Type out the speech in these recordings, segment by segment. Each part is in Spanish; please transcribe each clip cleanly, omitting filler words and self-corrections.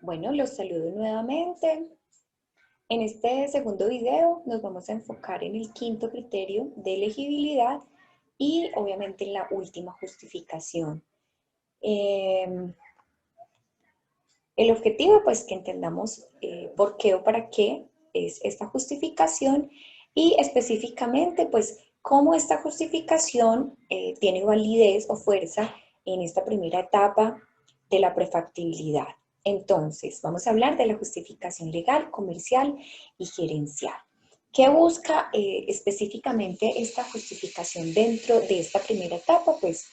Bueno, los saludo nuevamente. En este segundo video nos vamos a enfocar en el quinto criterio de elegibilidad y obviamente en la última justificación. El objetivo, pues, que entendamos por qué o para qué es esta justificación y específicamente, pues, cómo esta justificación tiene validez o fuerza en esta primera etapa de la prefactibilidad. Entonces, vamos a hablar de la justificación legal, comercial y gerencial. ¿Qué busca específicamente esta justificación dentro de esta primera etapa? Pues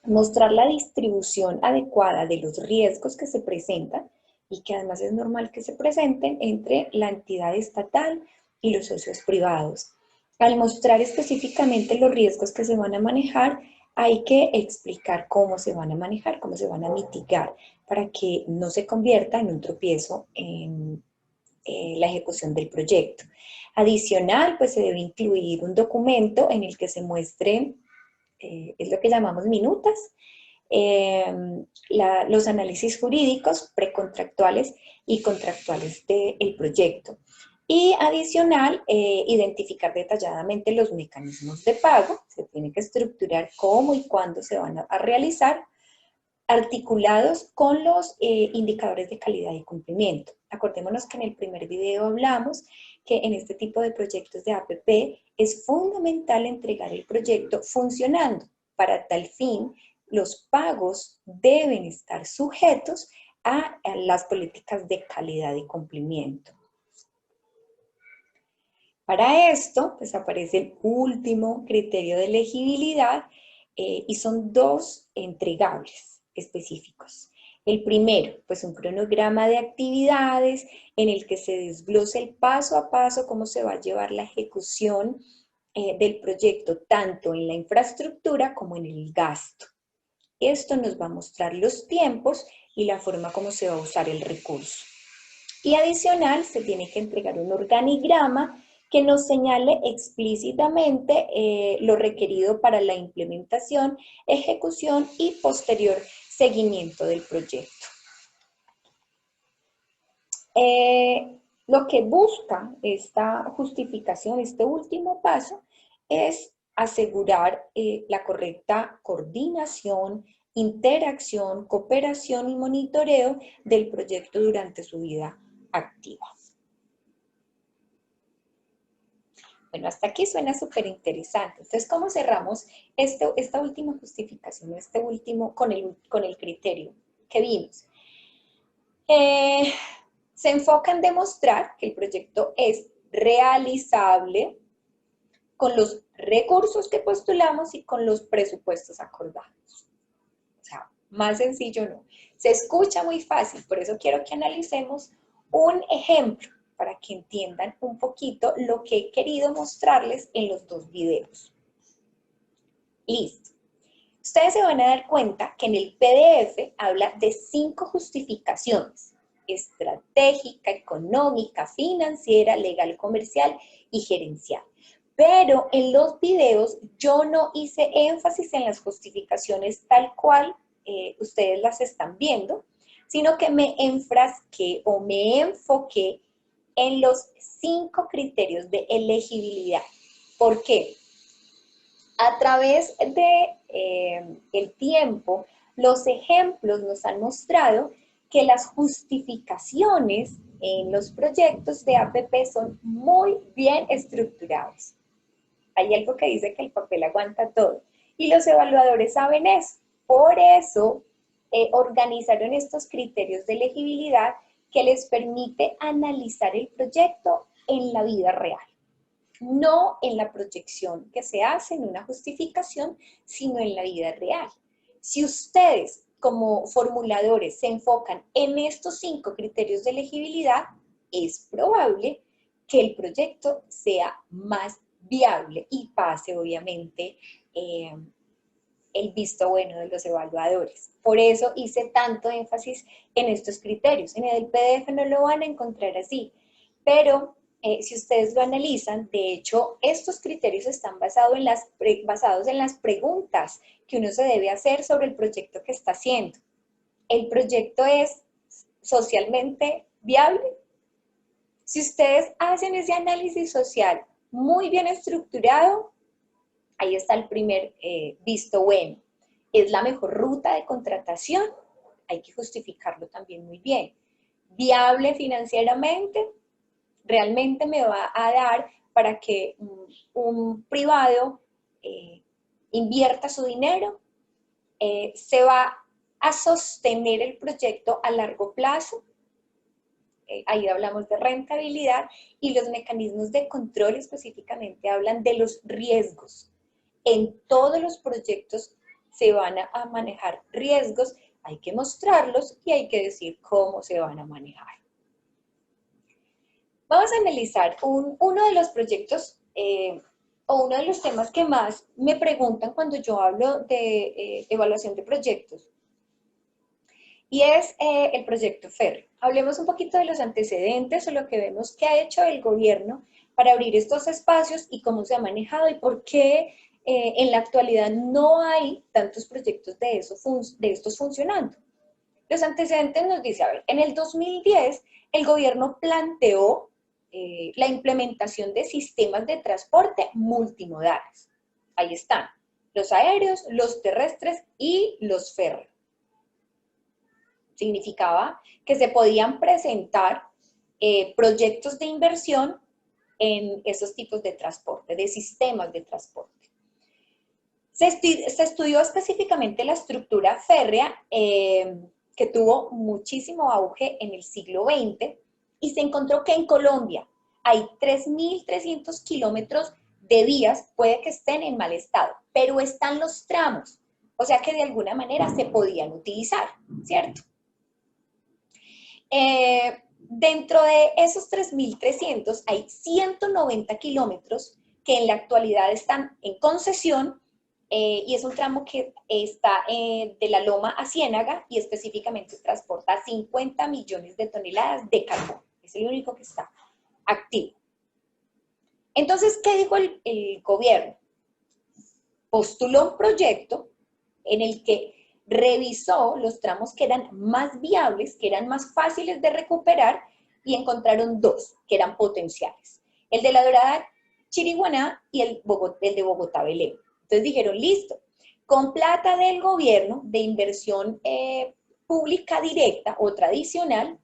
mostrar la distribución adecuada de los riesgos que se presentan y que además es normal que se presenten entre la entidad estatal y los socios privados. Al mostrar específicamente los riesgos que se van a manejar, hay que explicar cómo se van a manejar, cómo se van a mitigar, para que no se convierta en un tropiezo en la ejecución del proyecto. Adicional, pues se debe incluir un documento en el que se muestre es lo que llamamos minutas, los análisis jurídicos precontractuales y contractuales del proyecto. Y adicional, identificar detalladamente los mecanismos de pago. Se tiene que estructurar cómo y cuándo se van a realizar, articulados con los indicadores de calidad y cumplimiento. Acordémonos que en el primer video hablamos que en este tipo de proyectos de APP es fundamental entregar el proyecto funcionando. Para tal fin, los pagos deben estar sujetos a las políticas de calidad y cumplimiento. Para esto, pues aparece el último criterio de elegibilidad y son dos entregables específicos. El primero, pues un cronograma de actividades en el que se desglose el paso a paso cómo se va a llevar la ejecución del proyecto, tanto en la infraestructura como en el gasto. Esto nos va a mostrar los tiempos y la forma como se va a usar el recurso. Y adicional, se tiene que entregar un organigrama que nos señale explícitamente lo requerido para la implementación, ejecución y posterior seguimiento del proyecto. Lo que busca esta justificación, este último paso, es asegurar la correcta coordinación, interacción, cooperación y monitoreo del proyecto durante su vida activa. Bueno, hasta aquí suena súper interesante. Entonces, ¿cómo cerramos esta última justificación, con el criterio que vimos? Se enfoca en demostrar que el proyecto es realizable con los recursos que postulamos y con los presupuestos acordados. O sea, más sencillo no. Se escucha muy fácil, por eso quiero que analicemos un ejemplo para que entiendan un poquito lo que he querido mostrarles en los dos videos. Listo. Ustedes se van a dar cuenta que en el PDF habla de 5 justificaciones: estratégica, económica, financiera, legal, comercial y gerencial. Pero en los videos yo no hice énfasis en las justificaciones tal cual ustedes las están viendo, sino que me enfrasqué o me enfoqué en los 5 criterios de elegibilidad. ¿Por qué? A través de el tiempo, los ejemplos nos han mostrado que las justificaciones en los proyectos de APP son muy bien estructurados. Hay algo que dice que el papel aguanta todo y los evaluadores saben eso. Por eso organizaron estos criterios de elegibilidad que les permite analizar el proyecto en la vida real. No en la proyección que se hace en una justificación, sino en la vida real. Si ustedes como formuladores se enfocan en estos 5 criterios de elegibilidad, es probable que el proyecto sea más viable y pase obviamente el visto bueno de los evaluadores. Por eso hice tanto énfasis en estos criterios. En el PDF no lo van a encontrar así, pero si ustedes lo analizan, de hecho, estos criterios están basados en las preguntas que uno se debe hacer sobre el proyecto que está haciendo. El proyecto es socialmente viable? Si ustedes hacen ese análisis social muy bien estructurado, ahí está el primer visto bueno. ¿Es la mejor ruta de contratación? Hay que justificarlo también muy bien. ¿Viable financieramente? ¿Realmente me va a dar para que un privado invierta su dinero? ¿Se va a sostener el proyecto a largo plazo? Ahí hablamos de rentabilidad y los mecanismos de control específicamente hablan de los riesgos. En todos los proyectos se van a manejar riesgos, hay que mostrarlos y hay que decir cómo se van a manejar. Vamos a analizar uno de los proyectos o uno de los temas que más me preguntan cuando yo hablo de evaluación de proyectos. Y es el proyecto férreo. Hablemos un poquito de los antecedentes o lo que vemos que ha hecho el gobierno para abrir estos espacios y cómo se ha manejado y por qué en la actualidad no hay tantos proyectos de estos funcionando. Los antecedentes nos dicen, a ver, en el 2010 el gobierno planteó la implementación de sistemas de transporte multimodales. Ahí están, los aéreos, los terrestres y los férreos. Significaba que se podían presentar proyectos de inversión en esos tipos de transporte, de sistemas de transporte. Se estudió específicamente la estructura férrea que tuvo muchísimo auge en el siglo XX y se encontró que en Colombia hay 3.300 kilómetros de vías, puede que estén en mal estado, pero están los tramos, o sea que de alguna manera se podían utilizar, ¿cierto? Dentro de esos 3.300 hay 190 kilómetros que en la actualidad están en concesión y es un tramo que está de La Loma a Ciénaga y específicamente transporta 50 millones de toneladas de carbón. Es el único que está activo. Entonces, ¿qué dijo el gobierno? Postuló un proyecto en el que revisó los tramos que eran más viables, que eran más fáciles de recuperar y encontraron dos que eran potenciales. El de La Dorada Chiriguaná y el de Bogotá Belén. Entonces dijeron, listo, con plata del gobierno de inversión pública directa o tradicional,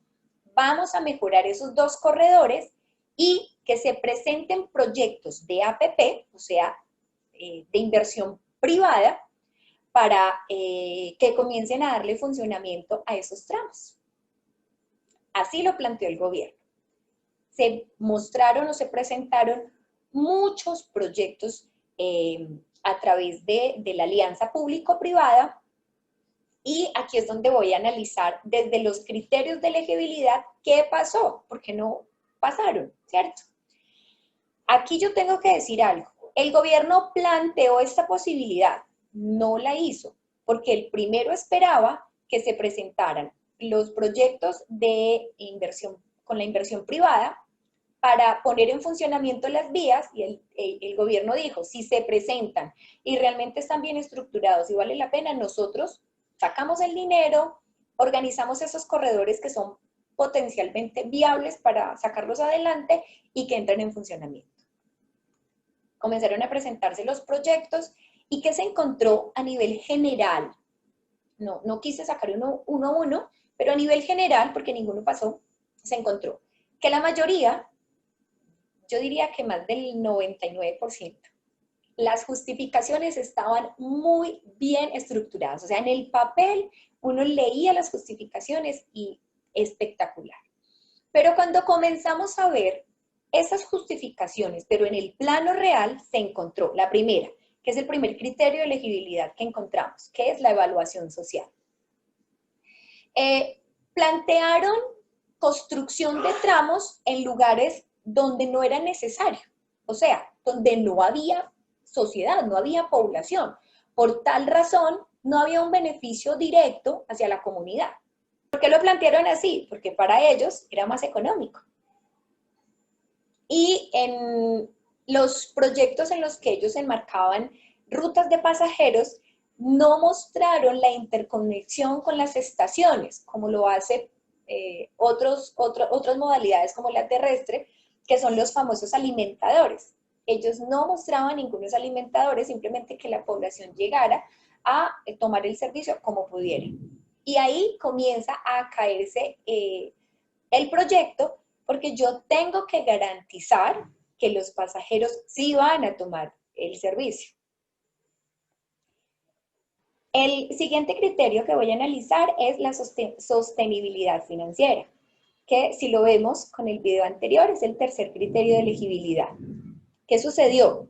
vamos a mejorar esos dos corredores y que se presenten proyectos de APP, o sea, de inversión privada, para que comiencen a darle funcionamiento a esos tramos. Así lo planteó el gobierno. Se mostraron o se presentaron muchos proyectos a través de la alianza público-privada y aquí es donde voy a analizar desde los criterios de elegibilidad qué pasó, porque no pasaron, ¿cierto? Aquí yo tengo que decir algo. El gobierno planteó esta posibilidad, no la hizo, porque el primero esperaba que se presentaran los proyectos de inversión con la inversión privada para poner en funcionamiento las vías y el gobierno dijo, si se presentan y realmente están bien estructurados y vale la pena, nosotros sacamos el dinero, organizamos esos corredores que son potencialmente viables para sacarlos adelante y que entren en funcionamiento. Comenzaron a presentarse los proyectos y ¿qué se encontró a nivel general? No quise sacar uno a uno, pero a nivel general, porque ninguno pasó, se encontró que la mayoría, yo diría que más del 99%, las justificaciones estaban muy bien estructuradas. O sea, en el papel uno leía las justificaciones y espectacular. Pero cuando comenzamos a ver esas justificaciones, pero en el plano real se encontró la primera, que es el primer criterio de elegibilidad que encontramos, que es la evaluación social. Plantearon construcción de tramos en lugares donde no era necesario, o sea, donde no había sociedad, no había población. Por tal razón, no había un beneficio directo hacia la comunidad. ¿Por qué lo plantearon así? Porque para ellos era más económico. Y en los proyectos en los que ellos enmarcaban rutas de pasajeros, no mostraron la interconexión con las estaciones, como lo hace otras modalidades como la terrestre, que son los famosos alimentadores. Ellos no mostraban ningunos alimentadores, simplemente que la población llegara a tomar el servicio como pudiera. Y ahí comienza a caerse el proyecto, porque yo tengo que garantizar que los pasajeros sí van a tomar el servicio. El siguiente criterio que voy a analizar es la sostenibilidad financiera, que si lo vemos con el video anterior es el tercer criterio de elegibilidad. ¿Qué sucedió?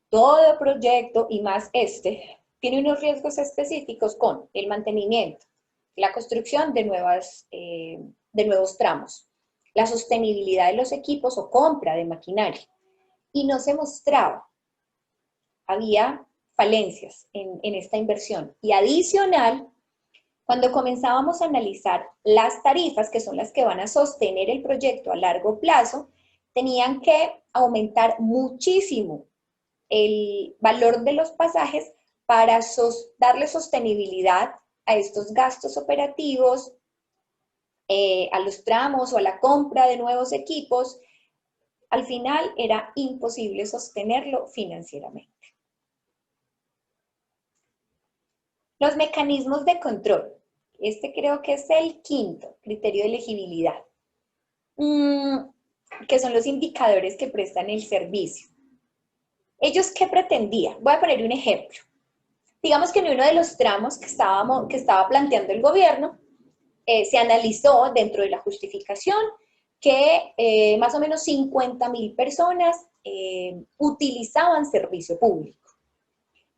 Todo proyecto, y más este, tiene unos riesgos específicos con el mantenimiento, la construcción de nuevos tramos, la sostenibilidad de los equipos o compra de maquinaria. Y no se mostraba. Había falencias en esta inversión. Y adicional, cuando comenzábamos a analizar las tarifas, que son las que van a sostener el proyecto a largo plazo, tenían que aumentar muchísimo el valor de los pasajes para darle sostenibilidad a estos gastos operativos, a los tramos o a la compra de nuevos equipos. Al final era imposible sostenerlo financieramente. Los mecanismos de control. Este creo que es el quinto criterio de elegibilidad, que son los indicadores que prestan el servicio. ¿Ellos qué pretendían? Voy a poner un ejemplo. Digamos que en uno de los tramos que estaba planteando el gobierno, se analizó dentro de la justificación que más o menos 50.000 personas utilizaban servicio público.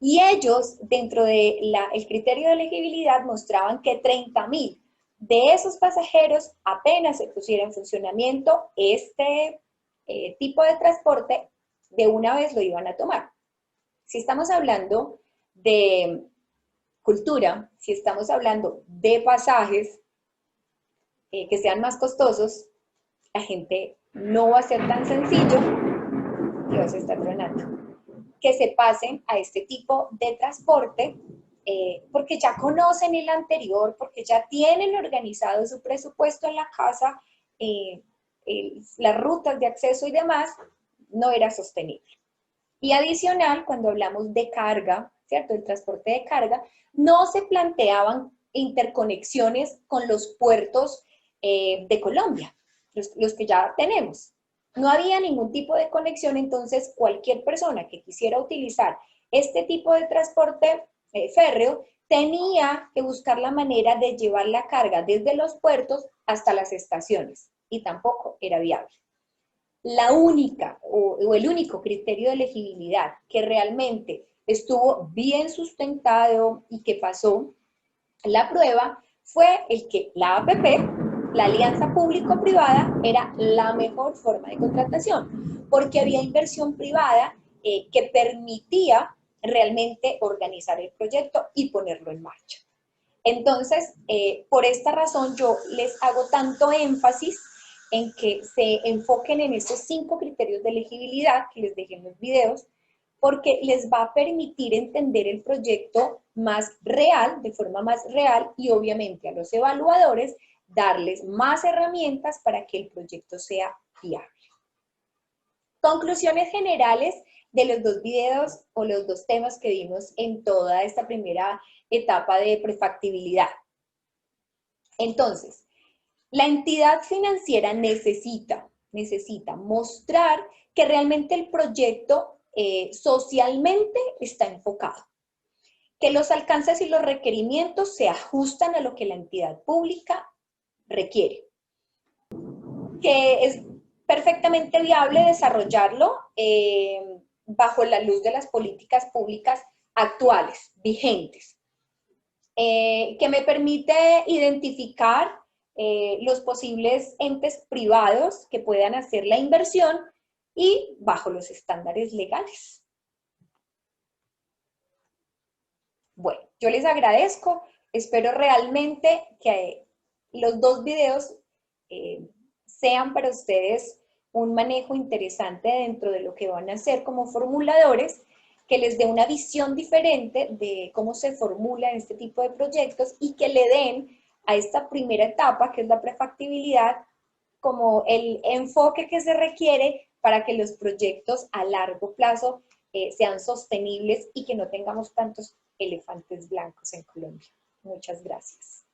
Y ellos, dentro del criterio de elegibilidad, mostraban que 30.000 de esos pasajeros apenas se pusiera en funcionamiento este tipo de transporte, de una vez lo iban a tomar. Si estamos hablando de cultura, si estamos hablando de pasajes que sean más costosos, la gente no va a ser tan sencillo, Dios está tronando, que se pasen a este tipo de transporte porque ya conocen el anterior, porque ya tienen organizado su presupuesto en la casa, las rutas de acceso y demás, no era sostenible. Y adicional, cuando hablamos de carga, ¿cierto? El transporte de carga, no se planteaban interconexiones con los puertos de Colombia, los que ya tenemos. No había ningún tipo de conexión, entonces cualquier persona que quisiera utilizar este tipo de transporte férreo tenía que buscar la manera de llevar la carga desde los puertos hasta las estaciones, y tampoco era viable. La única o el único criterio de elegibilidad que realmente estuvo bien sustentado y que pasó la prueba fue el que la APP, la alianza público-privada, era la mejor forma de contratación, porque había inversión privada que permitía realmente organizar el proyecto y ponerlo en marcha. Entonces, por esta razón yo les hago tanto énfasis en que se enfoquen en estos 5 criterios de elegibilidad que les dejé en los videos, porque les va a permitir entender el proyecto más real, de forma más real, y obviamente a los evaluadores darles más herramientas para que el proyecto sea viable. Conclusiones generales de los 2 videos o los 2 temas que vimos en toda esta primera etapa de prefactibilidad. Entonces, la entidad financiera necesita mostrar que realmente el proyecto socialmente está enfocado, que los alcances y los requerimientos se ajustan a lo que la entidad pública requiere, que es perfectamente viable desarrollarlo bajo la luz de las políticas públicas actuales, vigentes, que me permite identificar los posibles entes privados que puedan hacer la inversión y bajo los estándares legales. Bueno, yo les agradezco, espero realmente que los 2 videos sean para ustedes un manejo interesante dentro de lo que van a hacer como formuladores, que les dé una visión diferente de cómo se formulan este tipo de proyectos y que le den a esta primera etapa, que es la prefactibilidad, como el enfoque que se requiere para que los proyectos a largo plazo sean sostenibles y que no tengamos tantos elefantes blancos en Colombia. Muchas gracias.